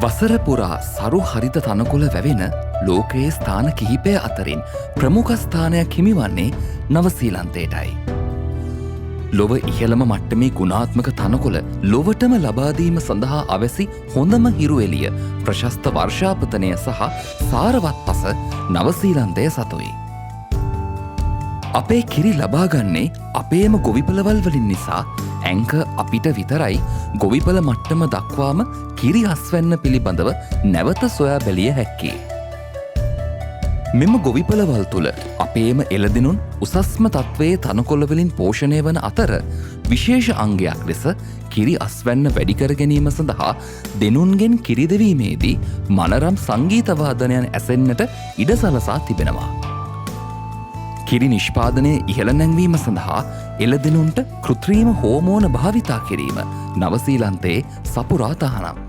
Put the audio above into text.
වසර පුරා සරු හරිත තනකොළ වැවෙන ලෝකයේ ස්ථාන කිහිපය අතරින් ප්‍රමුඛ ස්ථානයක් හිමිවන්නේ නවසීලන්තයටයි. ලොව ඉහළම මට්ටමේ ගුණාත්මක තනකොළ ලොවටම ලබාදීම සඳහා අවැසි හොඳම හිරු එළිය ප්‍රශස්ත වර්ෂාපතනය සහ සාරවත් පස නවසීලන්තය සතුයි. අපේ කිරි ලබාගන්නේ අපේම ගොවිපලවල් වලින් නිසා ඇංක අපිට විතරයි ගොවිපල මට්ටම දක්වාම කිරි අස්වැන්න පිළිබඳව නැවත සොයා බැලිය හැක්කේ. මෙම ගොවිපලවල් තුළ අපේම එළදෙනුන් උසස්ම තත්ත්වයේ තනකොළවලින් පෝෂණය වන අතර විශේෂ අංගයක් ලෙස කිරි අස්වැන්න වැඩිකර ගැනීම සඳහා දෙනුන්ගෙන් කිරිදවීමේදී මනරම් සංගීතවාදනයන් ඇසෙන්නට ඉඩ සලසා තිබෙනවා. කිරි නිෂ්පාදනය ඉහළ නැංවීම සඳහා එළදෙනුන්ට කෘත්‍රීම හෝමෝන භාවිතා කිරීම නවසීලන්තයේ සපුරා තහනම්.